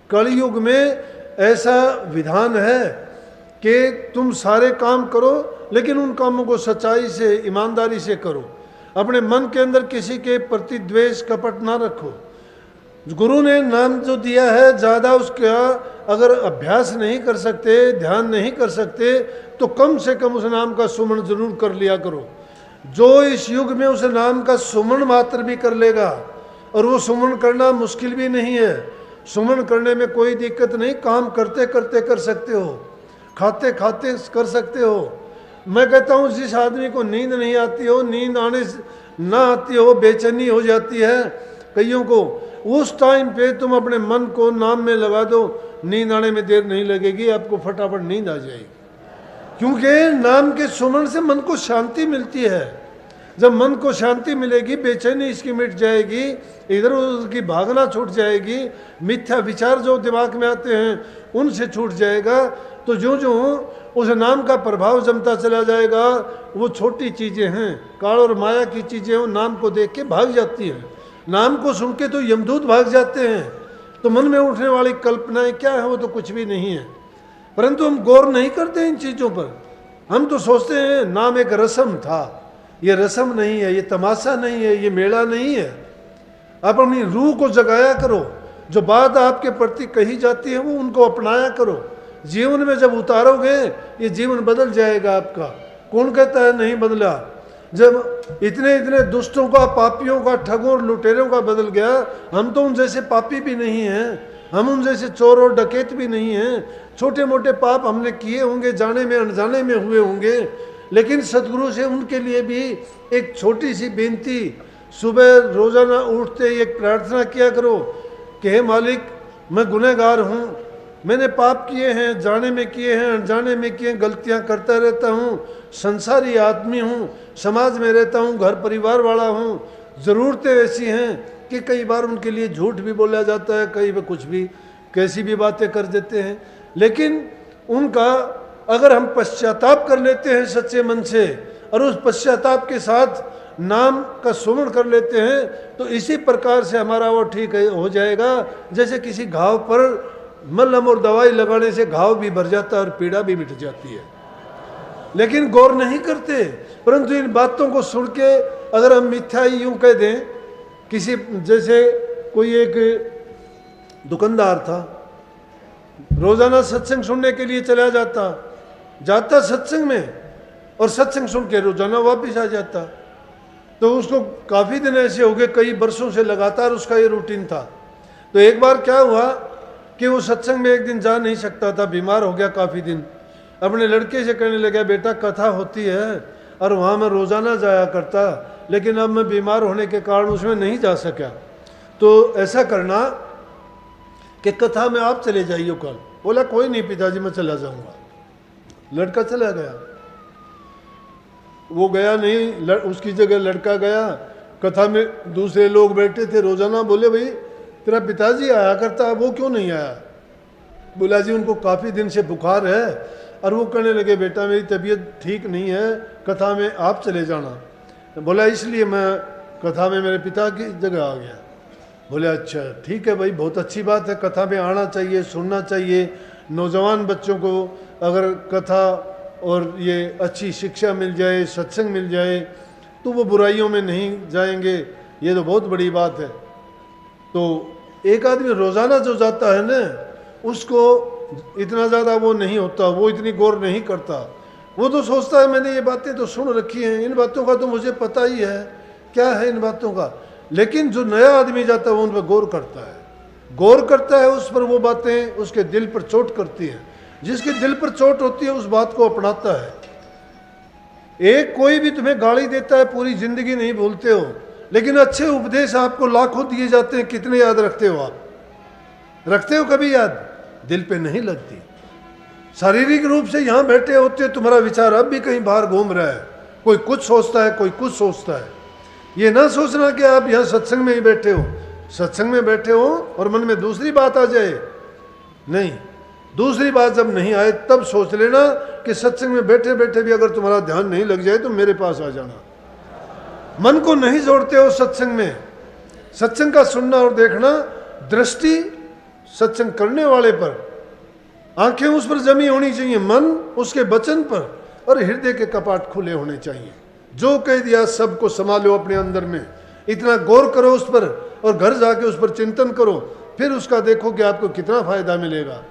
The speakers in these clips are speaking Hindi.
कलयुग में ऐसा विधान है कि तुम सारे काम करो, लेकिन उन कामों को सच्चाई से, ईमानदारी से करो। अपने मन के अंदर किसी के प्रति द्वेष कपट ना रखो। गुरु ने नाम जो दिया है, ज़्यादा उसका अगर अभ्यास नहीं कर सकते, ध्यान नहीं कर सकते, तो कम से कम उस नाम का सुमन जरूर कर लिया करो। जो इस युग में उस नाम का सुमन मात्र भी कर लेगा, और वो सुमन करना मुश्किल भी नहीं है, सुमन करने में कोई दिक्कत नहीं, काम करते करते कर सकते हो, खाते खाते कर सकते हो। मैं कहता हूँ जिस आदमी को नींद नहीं आती हो, नींद आने ना आती हो, बेचैनी हो जाती है कईयों को, उस टाइम पे तुम अपने मन को नाम में लगा दो, नींद आने में देर नहीं लगेगी, आपको फटाफट नींद आ जाएगी। क्योंकि नाम के सुमन से मन को शांति मिलती है। जब मन को शांति मिलेगी, बेचैनी इसकी मिट जाएगी, इधर उधर की भागना छूट जाएगी, मिथ्या विचार जो दिमाग में आते हैं उनसे छूट जाएगा। तो जो जो उस नाम का प्रभाव जमता चला जाएगा, वो छोटी चीज़ें हैं, काल और माया की चीज़ें, वो नाम को देख के भाग जाती हैं। नाम को सुन के तो यमदूत भाग जाते हैं। तो मन में उठने वाली कल्पनाएं क्या है, वो तो कुछ भी नहीं है। परंतु हम गौर नहीं करते इन चीज़ों पर। हम तो सोचते हैं नाम एक रस्म था। ये रस्म नहीं है, ये तमाशा नहीं है, ये मेला नहीं है। आप अपनी रूह को जगाया करो। जो बात आपके प्रति कही जाती है वो उनको अपनाया करो। जीवन में जब उतारोगे, ये जीवन बदल जाएगा आपका। कौन कहता है नहीं बदला? जब इतने इतने दुष्टों का, पापियों का, ठगों और लुटेरों का बदल गया, हम तो उन जैसे पापी भी नहीं हैं, हम उन जैसे चोर और डकैत भी नहीं हैं। छोटे मोटे पाप हमने किए होंगे, जाने में अनजाने में हुए होंगे, लेकिन सदगुरु से उनके लिए भी एक छोटी सी बेनती, सुबह रोजाना उठते एक प्रार्थना किया करो कि हे मालिक, मैं गुनहगार हूँ, मैंने पाप किए हैं, जाने में किए हैं, अनजाने में किए, गलतियाँ करता रहता हूँ, संसारी आदमी हूँ, समाज में रहता हूँ, घर परिवार वाला हूँ, ज़रूरतें ऐसी हैं कि कई बार उनके लिए झूठ भी बोला जाता है, कई बार कुछ भी कैसी भी बातें कर देते हैं। लेकिन उनका अगर हम पश्चाताप कर लेते हैं सच्चे मन से, और उस पश्चाताप के साथ नाम का सुमरण कर लेते हैं, तो इसी प्रकार से हमारा वो ठीक हो जाएगा। जैसे किसी घाव पर मलहम और दवाई लगाने से घाव भी भर जाता है और पीड़ा भी मिट जाती है। लेकिन गौर नहीं करते। परंतु इन बातों को सुन के अगर हम मिथ्या ही यूँ कह दें, किसी जैसे कोई एक दुकानदार था, रोजाना सत्संग सुनने के लिए चला जाता सत्संग में, और सत्संग सुन के रोजाना वापस आ जाता। तो उसको काफ़ी दिन ऐसे हो गए, कई वर्षों से लगातार उसका ये रूटीन था। तो एक बार क्या हुआ कि वो सत्संग में एक दिन जा नहीं सकता था, बीमार हो गया काफ़ी दिन। अपने लड़के से कहने लगा, बेटा कथा होती है और वहाँ मैं रोज़ाना जाया करता, लेकिन अब मैं बीमार होने के कारण उसमें नहीं जा सका। तो ऐसा करना कि कथा में आप चले जाइए कल। बोला कोई नहीं पिताजी, मैं चला जाऊँगा। लड़का चला गया, वो गया नहीं, उसकी जगह लड़का गया। कथा में दूसरे लोग बैठे थे रोज़ाना, बोले भाई तेरा पिताजी आया करता, वो क्यों नहीं आया? बोला जी उनको काफ़ी दिन से बुखार है। और वो कहने लगे, बेटा मेरी तबीयत ठीक नहीं है, कथा में आप चले जाना। बोला इसलिए मैं कथा में मेरे पिता की जगह आ गया। बोले अच्छा ठीक है भाई, बहुत अच्छी बात है, कथा में आना चाहिए, सुनना चाहिए। नौजवान बच्चों को अगर कथा और ये अच्छी शिक्षा मिल जाए, सत्संग मिल जाए, तो वो बुराइयों में नहीं जाएंगे, ये तो बहुत बड़ी बात है। तो एक आदमी रोज़ाना जो जाता है ना, उसको इतना ज़्यादा वो नहीं होता, वो इतनी गौर नहीं करता। वो तो सोचता है मैंने ये बातें तो सुन रखी हैं, इन बातों का तो मुझे पता ही है, क्या है इन बातों का। लेकिन जो नया आदमी जाता है वो उन पर गौर करता है, उस पर वो बातें उसके दिल पर चोट करती हैं। जिसके दिल पर चोट होती है उस बात को अपनाता है। एक कोई भी तुम्हें गाली देता है, पूरी जिंदगी नहीं भूलते हो, लेकिन अच्छे उपदेश आपको लाखों दिए जाते हैं, कितने याद रखते हो? आप रखते हो कभी याद? दिल पे नहीं लगती। शारीरिक रूप से यहाँ बैठे होते हो, तुम्हारा विचार अब भी कहीं बाहर घूम रहा है, कोई कुछ सोचता है, कोई कुछ सोचता है। ये ना सोचना कि आप यहाँ सत्संग में ही बैठे हो, सत्संग में बैठे हो और मन में दूसरी बात आ जाए। नहीं, दूसरी बात जब नहीं आए तब सोच लेना कि सत्संग में बैठे बैठे भी अगर तुम्हारा ध्यान नहीं लग जाए तो मेरे पास आ जाना। मन को नहीं जोड़ते हो सत्संग में। सत्संग का सुनना और देखना दृष्टि सत्संग करने वाले पर, आंखें उस पर जमी होनी चाहिए, मन उसके वचन पर, और हृदय के कपाट खुले होने चाहिए। जो कह दिया सबको संभालो अपने अंदर में, इतना गौर करो उस पर, और घर जाके उस पर चिंतन करो, फिर उसका देखो कि आपको कितना फायदा मिलेगा।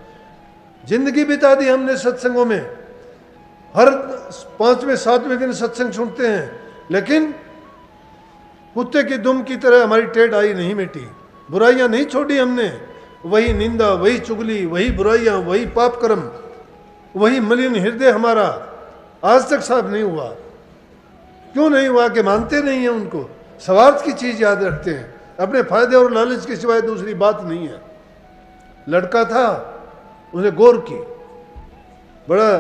जिंदगी बिता दी हमने सत्संगों में, हर 5वें 7वें दिन सत्संग सुनते हैं, लेकिन कुत्ते की दुम की तरह हमारी टेढ़ आई नहीं मिटी, बुराइयां नहीं छोड़ी हमने, वही निंदा, वही चुगली, वही बुराइयां, वही पाप कर्म, वही मलिन हृदय हमारा आज तक साफ नहीं हुआ। क्यों नहीं हुआ? कि मानते नहीं है उनको, स्वार्थ की चीज याद रखते हैं, अपने फायदे और लालच के सिवाय दूसरी बात नहीं है। लड़का था, उसने गौर की, बड़ा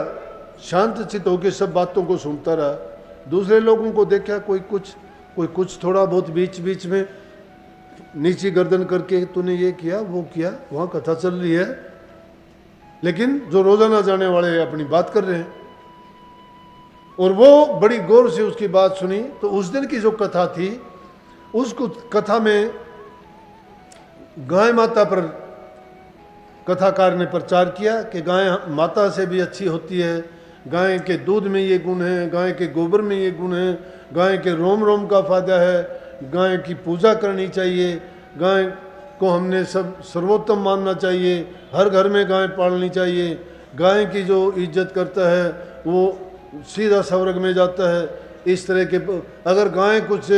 शांत चित्त होकर सब बातों को सुनता रहा। दूसरे लोगों को देखा, कोई कुछ थोड़ा बहुत बीच बीच में नीची गर्दन करके तूने ये किया वो किया, वहाँ कथा चल रही है, लेकिन जो रोजाना जाने वाले अपनी बात कर रहे हैं। और वो बड़ी गौर से उसकी बात सुनी। तो उस दिन की जो कथा थी, उसको कथा में गाय माता पर कथाकार ने प्रचार किया कि गाय माता से भी अच्छी होती है, गाय के दूध में ये गुण है, गाय के गोबर में ये गुण है, गाय के रोम रोम का फायदा है, गाय की पूजा करनी चाहिए, गाय को हमने सब सर्वोत्तम मानना चाहिए, हर घर में गाय पालनी चाहिए, गाय की जो इज्जत करता है वो सीधा स्वर्ग में जाता है। इस तरह के, अगर गाय कुछ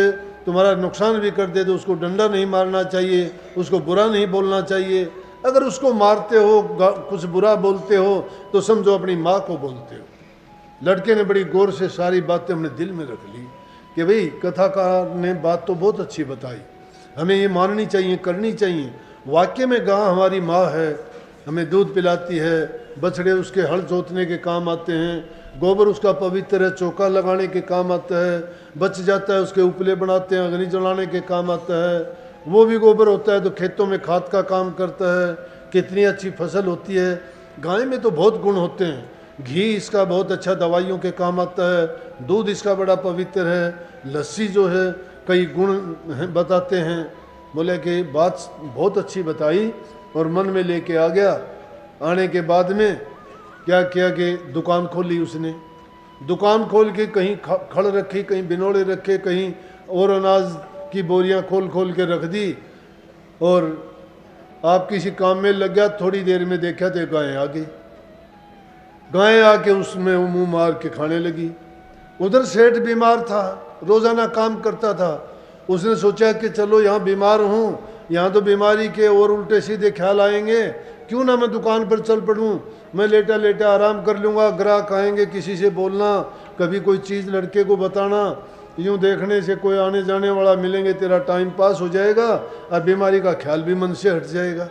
तुम्हारा नुकसान भी कर दे तो उसको डंडा नहीं मारना चाहिए, उसको बुरा नहीं बोलना चाहिए, अगर उसको मारते हो, कुछ बुरा बोलते हो तो समझो अपनी माँ को बोलते हो। लड़के ने बड़ी गौर से सारी बातें हमने दिल में रख ली कि भाई कथाकार ने बात तो बहुत अच्छी बताई, हमें ये माननी चाहिए, करनी चाहिए। वाक्य में गाय हमारी माँ है, हमें दूध पिलाती है, बछड़े उसके हल जोतने के काम आते हैं, गोबर उसका पवित्र है, चौका लगाने के काम आता है, बच जाता है उसके उपले बनाते हैं, अग्नि जलाने के काम आता है, वो भी गोबर होता है तो खेतों में खाद का काम करता है, कितनी अच्छी फसल होती है। गाय में तो बहुत गुण होते हैं, घी इसका बहुत अच्छा दवाइयों के काम आता है, दूध इसका बड़ा पवित्र है, लस्सी जो है कई गुण बताते हैं। बोले कि बात बहुत अच्छी बताई और मन में लेके आ गया। आने के बाद में क्या किया कि दुकान खोली उसने, दुकान खोल के कहीं खड़ रखी, कहीं बिनोड़े रखे, कहीं और अनाज की बोरियां खोल खोल के रख दी, और आप किसी काम में लग गया, थोड़ी देर में देखा तो गाय आ गई। गाय आके उसमें मुंह मार के खाने लगी। उधर सेठ बीमार था, रोजाना काम करता था, उसने सोचा कि चलो यहाँ बीमार हूँ, यहाँ तो बीमारी के और उल्टे सीधे ख्याल आएंगे, क्यों ना मैं दुकान पर चल पड़ूँ, मैं लेटा लेटा आराम कर लूँगा, ग्राहक आएंगे, किसी से बोलना, कभी कोई चीज़ लड़के को बताना, यूँ देखने से कोई आने जाने वाला मिलेंगे, तेरा टाइम पास हो जाएगा और बीमारी का ख्याल भी मन से हट जाएगा।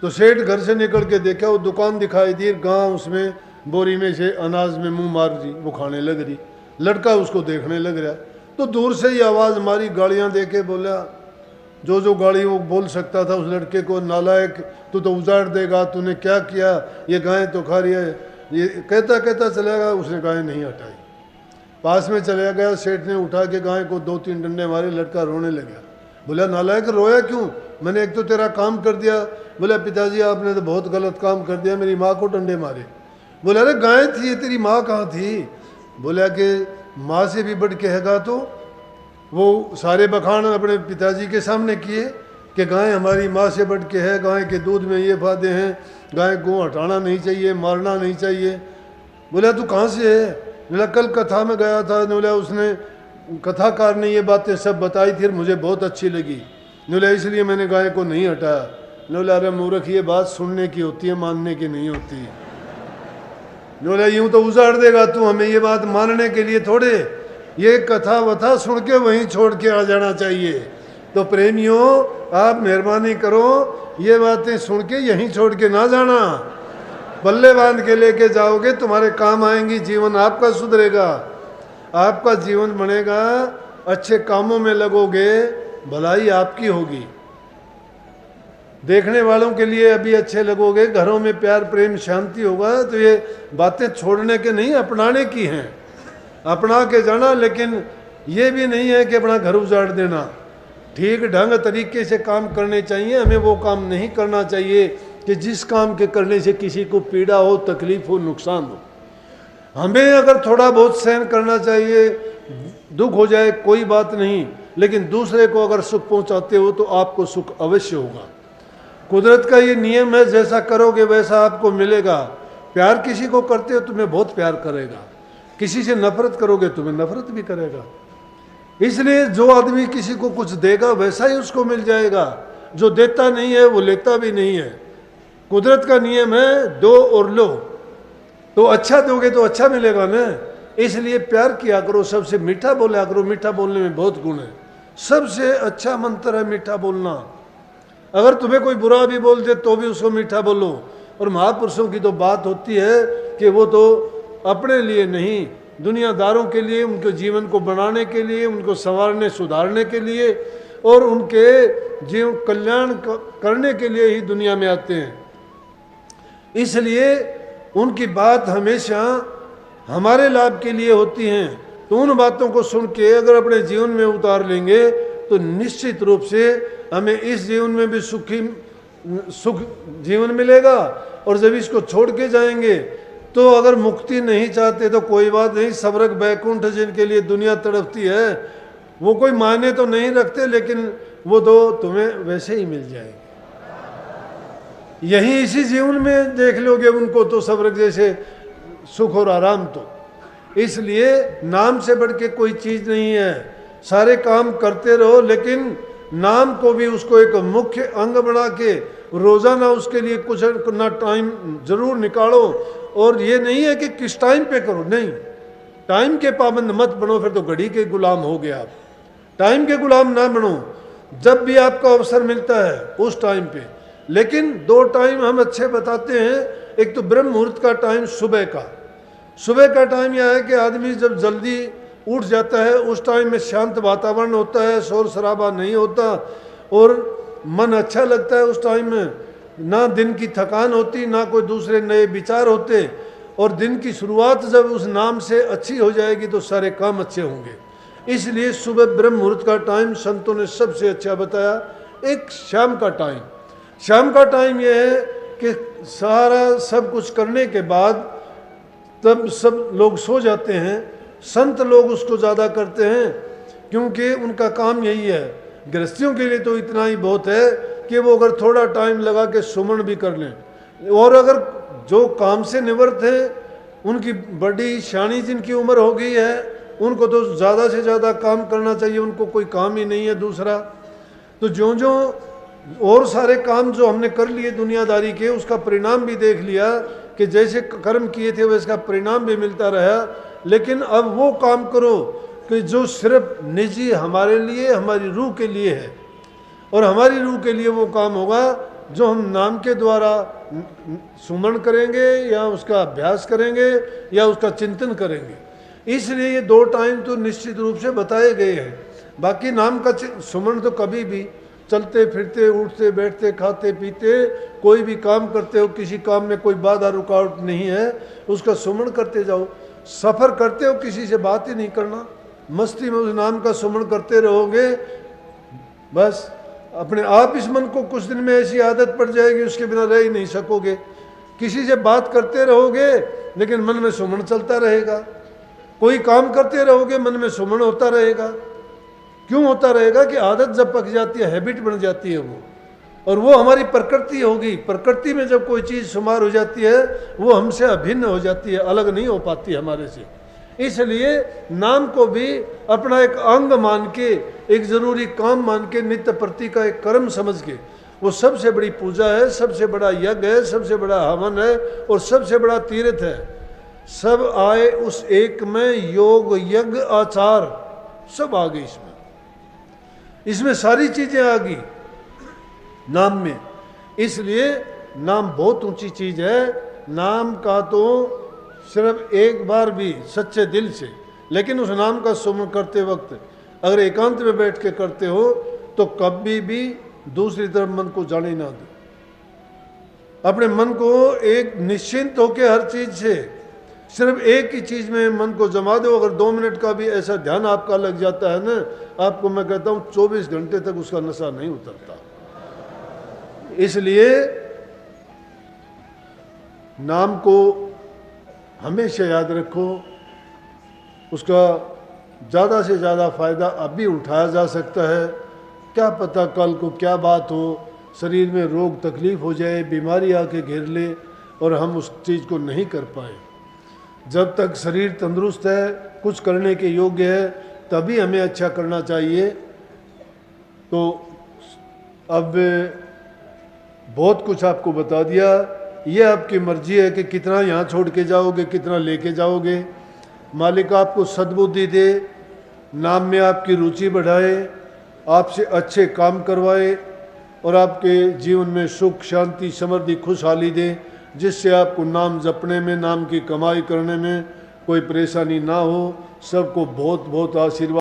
तो सेठ घर से निकल के देखा, वो दुकान दिखाई दी, गांव उसमें बोरी में से अनाज में मुंह मार रही, वो खाने लग रही। लड़का उसको देखने लग रहा, तो दूर से ही आवाज़ मारी, गाड़ियाँ देके बोला, जो गाड़ी वो बोल सकता था उस लड़के को, नालायक तू तो उजाड़ देगा, तूने क्या किया, ये गाय तो खा रही है, ये कहता कहता चला गया। उसने गाय नहीं हटाई, पास में चला गया, सेठ ने उठा के गाय को 2-3 डंडे मारे, लड़का रोने लगा। बोला नालायक रोया क्यों, मैंने एक तो तेरा काम कर दिया। बोला पिताजी आपने तो बहुत गलत काम कर दिया, मेरी माँ को डंडे मारे। बोला अरे गाय थी ये, तेरी माँ कहाँ थी। बोला कि माँ से भी बढ़ के हैगा। तो वो सारे बखान अपने पिताजी के सामने किए कि गाय हमारी माँ से बढ़ के है, गाय के दूध में ये फायदे हैं, गाय को हटाना नहीं चाहिए, मारना नहीं चाहिए। बोला तू कहाँ से है। बोला कल कथा में गया था। बोला उसने कथाकार ने ये बातें सब बताई थी, मुझे बहुत अच्छी लगी। बोला इसलिए मैंने गाय को नहीं हटाया। बोला अरे मूर्ख, ये बात सुनने की होती है, मानने की नहीं होती। बोला यूं तो उजाड़ देगा तू हमें, ये बात मानने के लिए थोड़े, ये कथा वथा सुन के वहीं छोड़ के आ जाना चाहिए। तो प्रेमियों आप मेहरबानी करो, ये बातें सुन के यहीं छोड़ के ना जाना, बल्ले बांध के लेके जाओगे, तुम्हारे काम आएंगी, जीवन आपका सुधरेगा, आपका जीवन बनेगा, अच्छे कामों में लगोगे, भलाई आपकी होगी, देखने वालों के लिए अभी अच्छे लगोगे, घरों में प्यार प्रेम शांति होगा। तो ये बातें छोड़ने के नहीं, अपनाने की हैं, अपना के जाना। लेकिन ये भी नहीं है कि अपना घर उजाड़ देना। ठीक ढंग तरीके से काम करने चाहिए। हमें वो काम नहीं करना चाहिए कि जिस काम के करने से किसी को पीड़ा हो, तकलीफ हो, नुकसान हो। हमें अगर थोड़ा बहुत सहन करना चाहिए, दुख हो जाए कोई बात नहीं, लेकिन दूसरे को अगर सुख पहुंचाते हो तो आपको सुख अवश्य होगा। कुदरत का ये नियम है, जैसा करोगे वैसा आपको मिलेगा। प्यार किसी को करते हो तुम्हें बहुत प्यार करेगा, किसी से नफरत करोगे तुम्हें नफरत भी करेगा। इसलिए जो आदमी किसी को कुछ देगा वैसा ही उसको मिल जाएगा, जो देता नहीं है वो लेता भी नहीं है। कुदरत का नियम है दो और लो, तो अच्छा दोगे तो अच्छा मिलेगा ना। इसलिए प्यार किया करो, सबसे मीठा बोला करो। मीठा बोलने में बहुत गुण है, सबसे अच्छा मंत्र है मीठा बोलना। अगर तुम्हें कोई बुरा भी बोल दे तो भी उसको मीठा बोलो। और महापुरुषों की तो बात होती है कि वो तो अपने लिए नहीं, दुनियादारों के लिए, उनके जीवन को बनाने के लिए, उनको संवारने सुधारने के लिए और उनके जीवन कल्याण करने के लिए ही दुनिया में आते हैं। इसलिए उनकी बात हमेशा हमारे लाभ के लिए होती हैं। तो उन बातों को सुन के अगर अपने जीवन में उतार लेंगे तो निश्चित रूप से हमें इस जीवन में भी सुख जीवन मिलेगा। और जब इसको छोड़ के जाएंगे तो अगर मुक्ति नहीं चाहते तो कोई बात नहीं, स्वर्ग बैकुंठ जिनके लिए दुनिया तड़पती है वो कोई मायने तो नहीं रखते, लेकिन वो तो तुम्हें वैसे ही मिल जाएंगे। यहीं इसी जीवन में देख लोगे उनको तो स्वर्ग जैसे सुख और आराम। तो इसलिए नाम से बढ़ के कोई चीज नहीं है। सारे काम करते रहो, लेकिन नाम को भी उसको एक मुख्य अंग बना के रोजाना उसके लिए कुछ ना टाइम जरूर निकालो। और ये नहीं है कि किस टाइम पे करो, नहीं, टाइम के पाबंद मत बनो, फिर तो घड़ी के गुलाम हो गए आप। टाइम के गुलाम ना बनो, जब भी आपको अवसर मिलता है उस टाइम पे। लेकिन दो टाइम हम अच्छे बताते हैं, एक तो ब्रह्म मुहूर्त का टाइम सुबह का। सुबह का टाइम यह है कि आदमी जब जल्दी उठ जाता है, उस टाइम में शांत वातावरण होता है, शोर शराबा नहीं होता और मन अच्छा लगता है। उस टाइम में ना दिन की थकान होती, ना कोई दूसरे नए विचार होते। और दिन की शुरुआत जब उस नाम से अच्छी हो जाएगी तो सारे काम अच्छे होंगे। इसलिए सुबह ब्रह्म मुहूर्त का टाइम संतों ने सबसे अच्छा बताया। एक शाम का टाइम, शाम का टाइम यह है कि सारा सब कुछ करने के बाद तब सब लोग सो जाते हैं। संत लोग उसको ज़्यादा करते हैं क्योंकि उनका काम यही है। गृहस्थियों के लिए तो इतना ही बहुत है कि वो अगर थोड़ा टाइम लगा के सुमन भी कर लें। और अगर जो काम से निवृत्त हैं, उनकी बड़ी शानी जिनकी उम्र हो गई है, उनको तो ज़्यादा से ज़्यादा काम करना चाहिए, उनको कोई काम ही नहीं है दूसरा। तो जो जो और सारे काम जो हमने कर लिए दुनियादारी के, उसका परिणाम भी देख लिया कि जैसे कर्म किए थे वैसे का परिणाम भी मिलता रहा। लेकिन अब वो काम करो कि जो सिर्फ निजी हमारे लिए, हमारी रूह के लिए है। और हमारी रूह के लिए वो काम होगा जो हम नाम के द्वारा सुमन करेंगे या उसका अभ्यास करेंगे या उसका चिंतन करेंगे। इसलिए ये दो टाइम तो निश्चित रूप से बताए गए हैं। बाकी नाम का सुमन तो कभी भी, चलते फिरते, उठते बैठते, खाते पीते, कोई भी काम करते हो, किसी काम में कोई बाधा रुकावट नहीं है, उसका सुमन करते जाओ। सफ़र करते हो, किसी से बात ही नहीं करना, मस्ती में उस नाम का सुमन करते रहोगे। बस अपने आप इस मन को कुछ दिन में ऐसी आदत पड़ जाएगी, उसके बिना रह ही नहीं सकोगे। किसी से बात करते रहोगे लेकिन मन में सुमन चलता रहेगा। कोई काम करते रहोगे, मन में सुमन होता रहेगा। क्यों होता रहेगा कि आदत जब पक जाती है, हैबिट बन जाती है वो, और वो हमारी प्रकृति होगी। प्रकृति में जब कोई चीज़ शुमार हो जाती है वो हमसे अभिन्न हो जाती है, अलग नहीं हो पाती हमारे से। इसलिए नाम को भी अपना एक अंग मान के, एक जरूरी काम मान के, नित्य प्रति का एक कर्म समझ के, वो सबसे बड़ी पूजा है, सबसे बड़ा यज्ञ है, सबसे बड़ा हवन है और सबसे बड़ा तीर्थ है। सब आए उस एक में, योग यज्ञ आचार सब आ गई इसमें। इसमें सारी चीजें आ गई नाम में। इसलिए नाम बहुत ऊंची चीज है। नाम का तो सिर्फ एक बार भी सच्चे दिल से, लेकिन उस नाम का सुमन करते वक्त अगर एकांत में बैठ के करते हो तो कभी भी दूसरी तरफ मन को जाने ना दो। अपने मन को एक निश्चिंत होकर हर चीज से सिर्फ एक ही चीज़ में मन को जमा दो, अगर 2 मिनट का भी ऐसा ध्यान आपका लग जाता है ना, आपको मैं कहता हूँ 24 घंटे तक उसका नशा नहीं उतरता। इसलिए नाम को हमेशा याद रखो, उसका ज़्यादा से ज़्यादा फ़ायदा अभी उठाया जा सकता है। क्या पता कल को क्या बात हो, शरीर में रोग तकलीफ़ हो जाए, बीमारी आके घेर ले और हम उस चीज़ को नहीं कर पाए। जब तक शरीर तंदुरुस्त है, कुछ करने के योग्य है, तभी हमें अच्छा करना चाहिए। तो अब बहुत कुछ आपको बता दिया, ये आपकी मर्जी है कि कितना यहाँ छोड़ के जाओगे, कितना लेके जाओगे। मालिक आपको सद्बुद्धि दे, नाम में आपकी रुचि बढ़ाए, आपसे अच्छे काम करवाए और आपके जीवन में सुख शांति समृद्धि खुशहाली दे, जिससे आपको नाम जपने में, नाम की कमाई करने में कोई परेशानी ना हो। सबको बहुत बहुत आशीर्वाद।